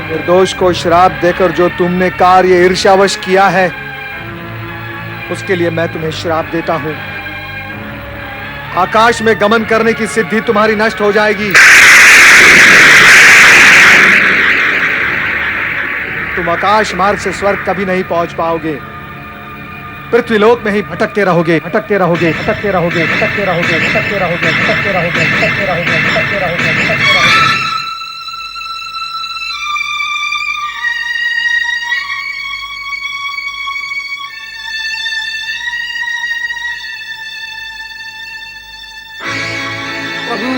निर्दोष को श्राप देकर जो तुमने कार्य ईर्ष्यावश किया है, उसके लिए मैं तुम्हें श्राप देता हूं। आकाश में गमन करने की सिद्धि तुम्हारी नष्ट हो जाएगी। तुम आकाश मार्ग से स्वर्ग कभी नहीं पहुंच पाओगे। पृथ्वीलोक में ही भटकते रहोगे, भटकते रहोगे, भटकते रहोगे, भटकते रहोगे, भटकते रहोगे, भटकते रहोगे, भटकते रहोगे, भटकते रहोगे, भटकते रहोगे। प्रभु,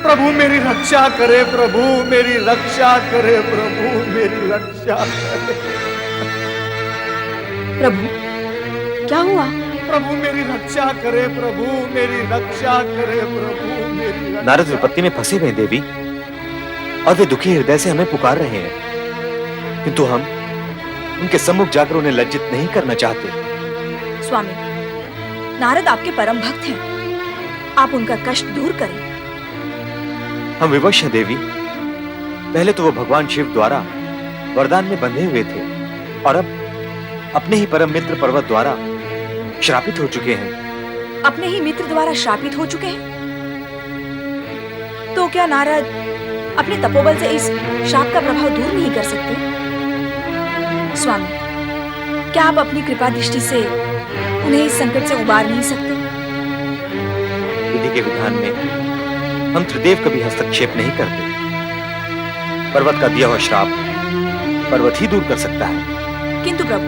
प्रभु मेरी रक्षा करे, प्रभु मेरी रक्षा करे, प्रभु मेरी रक्षा करे। प्रभु क्या हुआ? प्रभु मेरी रक्षा करे, प्रभु मेरी रक्षा करे, प्रभु मेरी रक्षा। नारद विपत्ति में फंसे हुए देवी, और वे दुखी हृदय से हमें पुकार रहे हैं, किंतु हम उनके सम्मुख जाकर उन्हें लज्जित नहीं करना चाहते। स्वामी, नारद आपके परम भक्त हैं, आप उनका कष्ट दूर करें। हम विवश हैं देवी। पहले तो वो भगवान शिव द्वारा वरदान में बंधे हुए थे, और अब अपने ही परम मित्र पर्वत द्वारा श्रापित हो चुके हैं। अपने ही मित्र द्वारा श्रापित हो चुके हैं? तो क्या नारद अपने तपोबल से इस शाप का प्रभाव दूर नहीं कर सकते? स्वामी, क्या आप अपनी कृपा दृष्टि से उन्हें इस संकट से उबार नहीं सकते? विधि के विधान में हम त्रिदेव कभी हस्तक्षेप नहीं करते। पर्वत का दिया हुआ श्राप पर्वत ही दूर कर सकता है। किंतु प्रभु,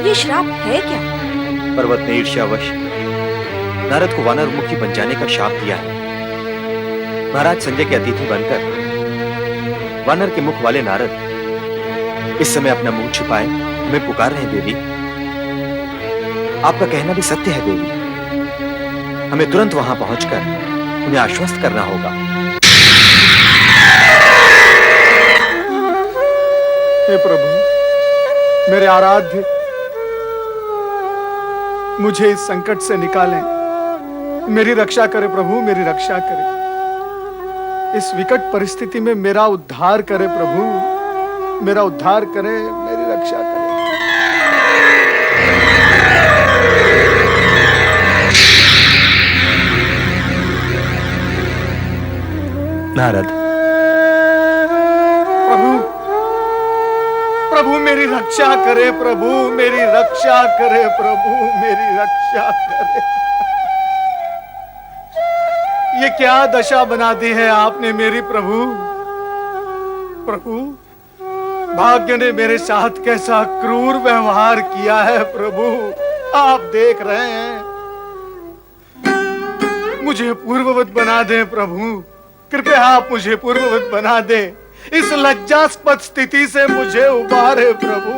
ये श्राप है क्या? पर्वत ने ईर्ष्यावश नारद को वानर मुखी बन जाने का शाप दिया है। महाराज संजय के अतिथि बनकर वानर के मुख वाले नारद इस समय अपना मुंह छुपाए हमें पुकार रहे हैं देवी। आपका कहना भी सत्य है देवी। हमें तुरंत वहां पहुंचकर उन्हें आश्वस्त करना होगा। हे प्रभु, मेरे आराध्य, मुझे इस संकट से निकालें। मेरी रक्षा करे प्रभु, मेरी रक्षा करे। इस विकट परिस्थिति में मेरा उद्धार करे प्रभु, मेरा उद्धार करे, मेरी रक्षा करे। नारद, प्रभु, प्रभु मेरी रक्षा करे, प्रभु मेरी रक्षा करे, प्रभु मेरी रक्षा करे। ये क्या दशा बना दी है आपने मेरी प्रभु। प्रभु, भाग्य ने मेरे साथ कैसा क्रूर व्यवहार किया है प्रभु, आप देख रहे हैं। मुझे पूर्ववत बना दे प्रभु, कृपया आप मुझे पूर्ववत बना दे। इस लज्जास्पद स्थिति से मुझे उबारे प्रभु।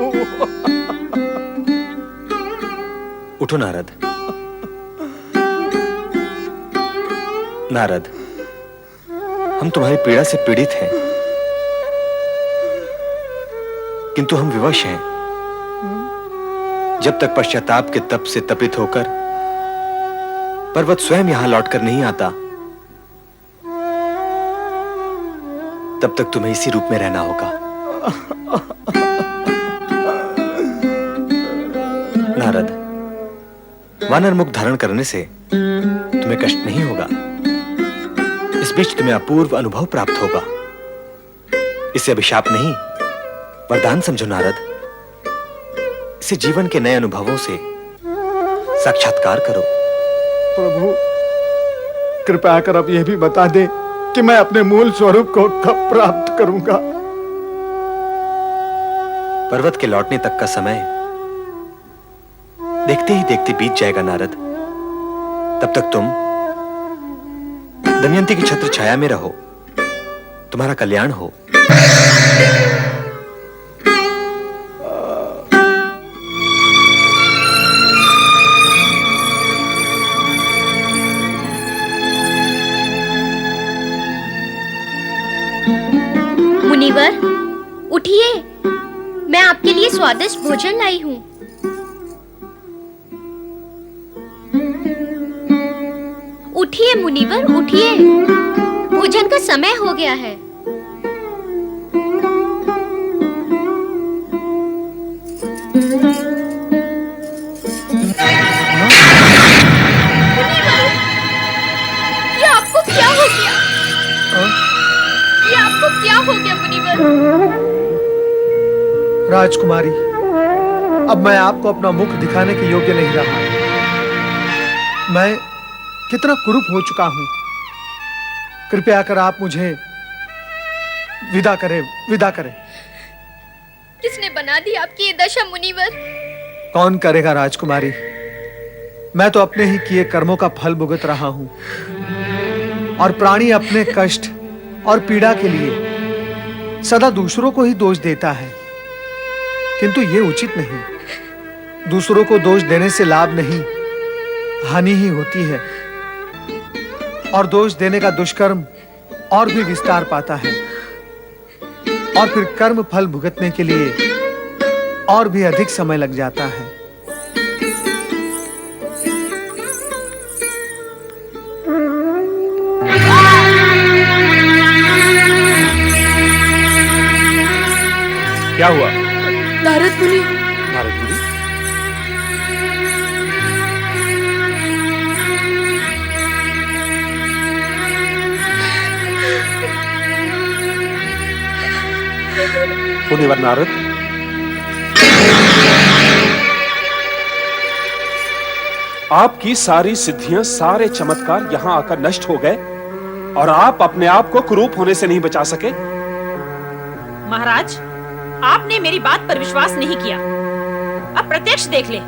उठो नारद। नारद, हम तुम्हारी पीड़ा से पीड़ित हैं, किंतु हम विवश हैं। जब तक पश्चाताप के तप से तपित होकर पर्वत स्वयं यहां लौटकर नहीं आता, तब तक तुम्हें इसी रूप में रहना होगा। नारद, वानर मुख धारण करने से तुम्हें कष्ट नहीं होगा। इस बीच तुम्हें अपूर्व अनुभव प्राप्त होगा। इसे अभिशाप नहीं, वरदान समझो नारद। इसे जीवन के नए अनुभवों से साक्षात्कार करो। प्रभु, कृपया कर अब यह भी बता दे कि मैं अपने मूल स्वरूप को कब प्राप्त करूंगा। पर्वत के लौटने तक का समय देखते ही देखते बीत जाएगा नारद। तब तक तुम दमयंती की छत्र छाया में रहो, तुम्हारा कल्याण हो। मुनिवर, उठिए, मैं आपके लिए स्वादिष्ट भोजन लाई हूँ। उठिए मुनिवर, उठिए, भोजन का समय हो गया है। हो गया मुनिवर? राजकुमारी, अब मैं आपको अपना मुख दिखाने के योग्य नहीं रहा। मैं कितना कुरूप हो चुका हूं। कृपया कर आप मुझे विदा करें, विदा करें। किसने बना दी आपकी ये दशा मुनिवर? कौन करेगा राजकुमारी? मैं तो अपने ही किए कर्मों का फल भुगत रहा हूं। और प्राणी अपने कष्ट और पीड़ा के लिए सदा दूसरों को ही दोष देता है, किंतु ये उचित नहीं। दूसरों को दोष देने से लाभ नहीं, हानि ही होती है। और दोष देने का दुष्कर्म और भी विस्तार पाता है, और फिर कर्म फल भुगतने के लिए और भी अधिक समय लग जाता है। क्या हुआ? नारद मुनि, नारद मुनि, मुनिवर नारद, आपकी सारी सिद्धियां, सारे चमत्कार यहां आकर नष्ट हो गए और आप अपने आप को कुरूप होने से नहीं बचा सके। महाराज, आपने मेरी बात पर विश्वास नहीं किया। अब प्रत्यक्ष देख ले।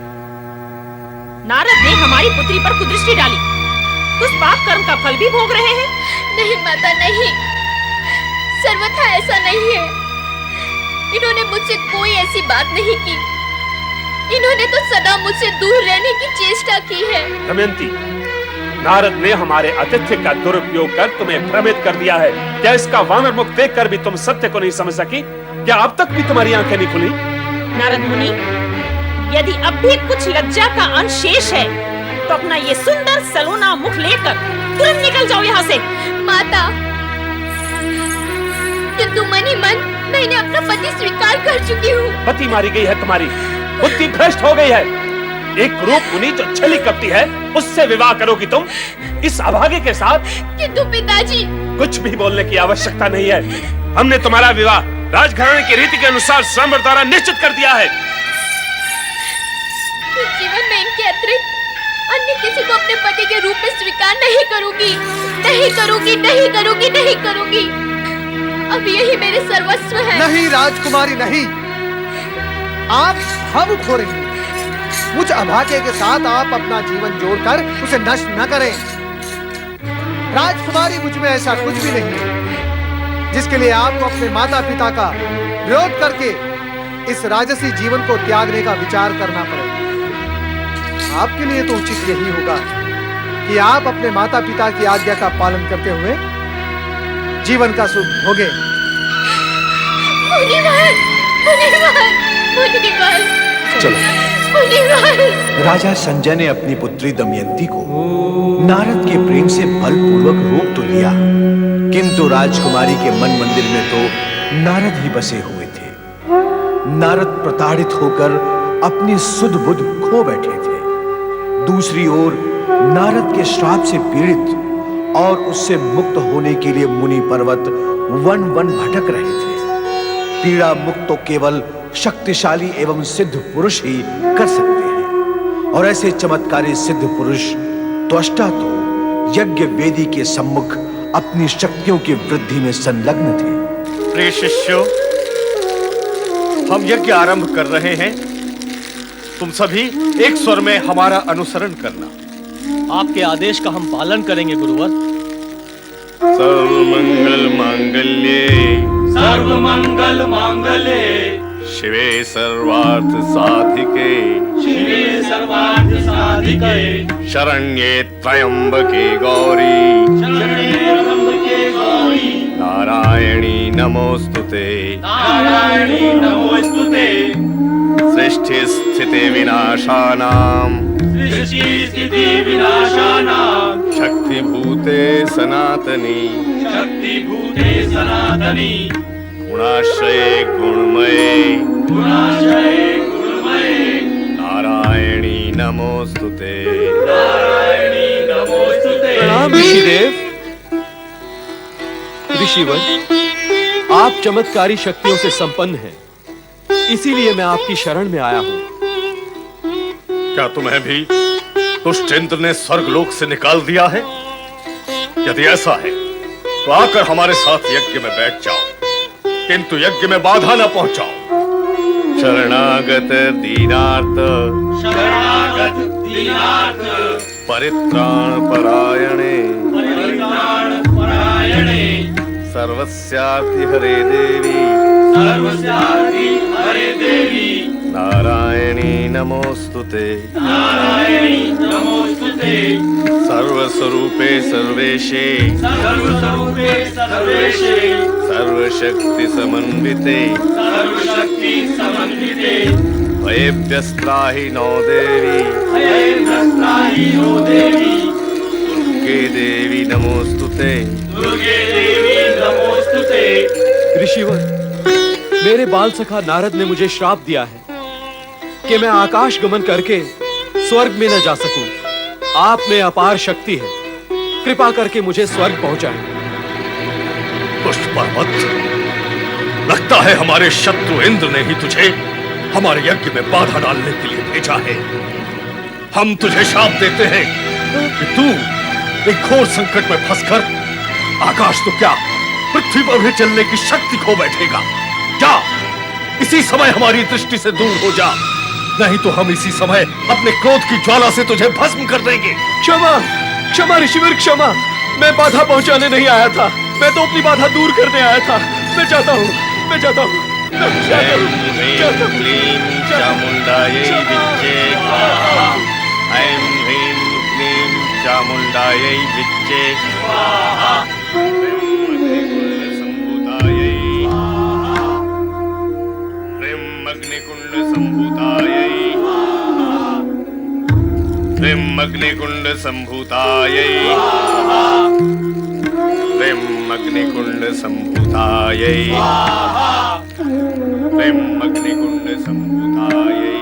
नारद ने हमारी पुत्री पर कुदृष्टि डाली। उस पाप कर्म का फल भी भोग रहे हैं। नहीं माता, नहीं, सर्वथा ऐसा नहीं है। इन्होंने मुझसे कोई ऐसी बात नहीं की। इन्होंने तो सदा मुझसे दूर रहने की चेष्टा की है। दमयंती, नारद ने हमारे आतिथ्य का दुरुपयोग कर तुम्हें भ्रमित कर दिया है। क्या इसका वानर मुख देखकर भी तुम सत्य को नहीं समझ सकी? क्या अब तक भी तुम्हारी आंखें नहीं खुली? नारद मुनि, यदि अब भी कुछ लज्जा का अंश शेष है तो अपना ये सुंदर सलोना मुख लेकर तुरंत निकल जाओ यहाँ से। माता, किंतु मन ही मन मैंने अपना पति स्वीकार कर चुकी हूँ। पति मारी गई है तुम्हारी, बुद्धि भ्रष्ट हो गई है। एक रूप मुनि जो छली कपटी है, उससे विवाह करोगी तुम इस अभागे के साथ? किंतु पिताजी, कुछ भी बोलने की आवश्यकता नहीं है। हमने तुम्हारा विवाह राजघराने की रीति के अनुसार स्वयंवर द्वारा निश्चित कर दिया है। इस जीवन में इनके अतिरिक्त अन्य किसी को अपने पति के रूप में स्वीकार नहीं करूंगी, नहीं करूंगी, नहीं करूंगी, नहीं करूंगी। अब यही मेरे सर्वस्व है। नहीं राजकुमारी, नहीं। आप भावुक हो रही हैं। मुझ अभागे के साथ आप अपना जीवन जोड़कर उसे नष्ट न करें। राजकुमारी, मुझ में ऐसा कुछ भी नहीं है जिसके लिए आपको अपने माता पिता का विरोध करके इस राजसी जीवन को त्यागने का विचार करना पड़े। आपके लिए तो उचित यही होगा कि आप अपने माता पिता की आज्ञा का पालन करते हुए जीवन का सुख भोगे। मुनिवर, मुनिवर, मुनिवर, चलो। मुनिवर। राजा संजय ने अपनी पुत्री दमयंती को नारद के प्रेम से बलपूर्वक रोक तो लिया, किंतु राजकुमारी के मन मंदिर में तो नारद ही बसे हुए थे। नारद प्रताड़ित होकर अपनी सुध बुध खो बैठे थे। दूसरी ओर नारद के श्राप से पीड़ित और उससे मुक्त होने के लिए मुनि पर्वत वन वन भटक रहे थे। पीड़ा मुक्त तो केवल शक्तिशाली एवं सिद्ध पुरुष ही कर सकते हैं, और ऐसे चमत्कारी सिद्ध पुरुष त्वष्टा तो यज्ञ वेदी के सम्मुख अपनी शक्तियों की वृद्धि में संलग्न थे। प्रिय शिष्यों, हम यज्ञ आरंभ कर रहे हैं। तुम सभी एक स्वर में हमारा अनुसरण करना। आपके आदेश का हम पालन करेंगे गुरुवर। सर्वमंगल मांगल्ये, सर्वमंगल मांगल्ये, शिवे सर्वार्थ साधिके, शिवे सर्वार्थ साधिके, शरण्ये त्र्यंबके गौरी, शरण्ये त्र्यंबके गौरी, नारायणी नमोस्तुते, नारायणी नमोस्तुते, सृष्टि स्थिति विनाशानां, सृष्टि स्थिति विनाशानां, शक्तिभूते सनातनी, शक्तिभूते सनातनी, गुणाश्रये गुणमये, गुणाश्रये गुणमये, नारायणी नमोस्तुते। नारायणी नमोस्तुते। प्रणाम ऋषिदेव। ऋषिवर, आप चमत्कारी शक्तियों से संपन्न हैं, इसीलिए मैं आपकी शरण में आया हूं। क्या तुम्हें भी दुष्ट इंद्र ने स्वर्गलोक से निकाल दिया है? यदि ऐसा है तो आकर हमारे साथ यज्ञ में बैठ जाओ, किंतु यज्ञ में बाधा न पहुंचाओ। शरणागत दीनार्थ परित्राण परायणे सर्वस्यार्ति हरे देवी नारायणी नमोस्तुते सर्वस्वरूपे सर्वेशे सर्वशक्ति समन्विते भयेभ्यस्त्राहि नो देवी दुर्गे देवी नमोस्तुते। ऋषिवर, मेरे बाल सखा नारद ने मुझे श्राप दिया है कि मैं आकाश गमन करके स्वर्ग में न जा सकूं। आप में अपार शक्ति है, कृपा करके मुझे स्वर्ग पहुंचाएं। दुष्ट पर्वत, लगता है हमारे शत्रु इंद्र ने ही तुझे हमारे यज्ञ में बाधा डालने के लिए भेजा है। हम तुझे शाप देते हैं कि तू एक घोर संकट में फंसकर आकाश तो क्या पृथ्वी पर भी चलने की शक्ति खो बैठेगा। जा, इसी समय हमारी दृष्टि से दूर हो जा, नहीं तो हम इसी समय अपने क्रोध की ज्वाला से तुझे भस्म कर देंगे। क्षमा, क्षमा ऋषिवर, क्षमा। मैं बाधा पहुंचाने नहीं आया था, मैं तो अपनी बाधा दूर करने आया था। मैं जाता हूँ, मैं जाता हूँ। चामुंडायै विच्चे ऐं ह्रीं क्लीं चामुंडायै विच्चे संभूतायै ह्रीं अग्निकुंड संभूतायै ह्रीं अग्निकुंड संभूतायै ह्रीं अग्निकुंड संभूतायै ह्रीं अग्निकुंड संभूतायै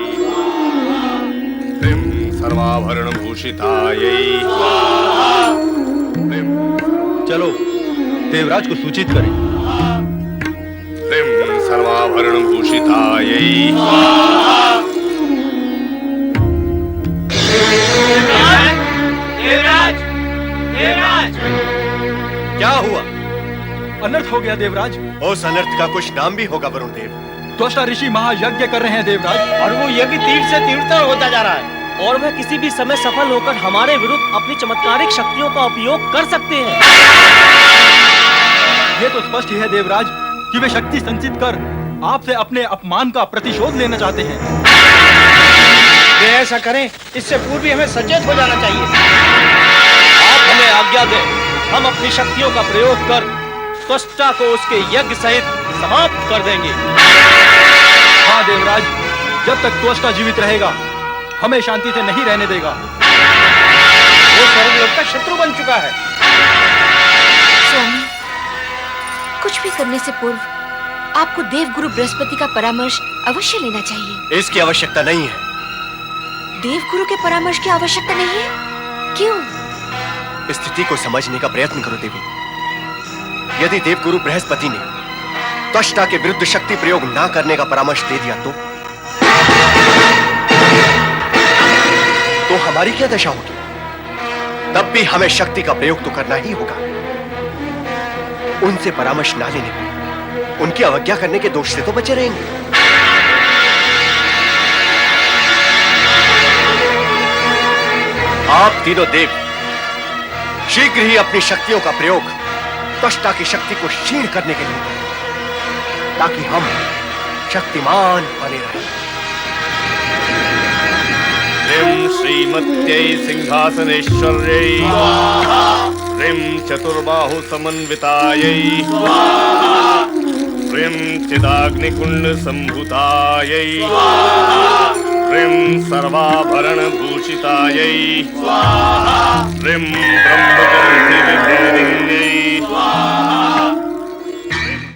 ह्रीं सर्वाभरण भूषितायै चलो देवराज को सूचित करें। ह्रीं सर्वाभरण भूषितायै देवराज, देवराज, क्या हुआ? अनर्थ हो गया देवराज। उस अनर्थ का कुछ नाम भी होगा वरुण देव। त्वष्टा ऋषि महायज्ञ कर रहे हैं देवराज, और वो यज्ञ तीव्र से तीव्रतर होता जा रहा है, और वह किसी भी समय सफल होकर हमारे विरुद्ध अपनी चमत्कारिक शक्तियों का उपयोग कर सकते हैं। ये तो स्पष्ट ही है देवराज कि वे शक्ति संचित कर आपसे अपने अपमान का प्रतिशोध लेना चाहते हैं। वे ऐसा करें, इससे पूर्व ही हमें सचेत हो जाना चाहिए। आप हमें आज्ञा दें, हम अपनी शक्तियों का प्रयोग कर त्वष्टा को उसके यज्ञ सहित समाप्त कर देंगे। हाँ देवराज, जब तक त्वष्टा जीवित रहेगा हमें शांति से नहीं रहने देगा। वो स्वर्गलोक का शत्रु बन चुका है। स्वामी, कुछ भी करने से पूर्व आपको देवगुरु बृहस्पति का परामर्श अवश्य लेना चाहिए। इसकी आवश्यकता नहीं है। देवगुरु के परामर्श की आवश्यकता नहीं है? क्यों? स्थिति को समझने का प्रयत्न करो देवी। यदि देवगुरु बृहस्पति ने त्वष्टा के विरुद्ध शक्ति प्रयोग ना करने का परामर्श दे दिया तो हमारी क्या दशा होगी? तब भी हमें शक्ति का प्रयोग तो करना ही होगा। उनसे परामर्श ना लेने पर उनकी अवज्ञा करने के दोष से तो बचे रहेंगे। आप तीनों देव शीघ्र ही अपनी शक्तियों का प्रयोग त्वष्टा की शक्ति को क्षीण करने के लिए करें, ताकि हम शक्तिमान बने रहें। ह्रीं श्रीमत्यै सिंहासनेश्वर्यै ह्रीं चतुर्बाहु समन्वितायै ह्रीं चिदाग्निकुंड संभूतायै ह्रीं सर्वाभरण भूषितायै ह्रीं ब्रह्मगंधि विभेदिन्यै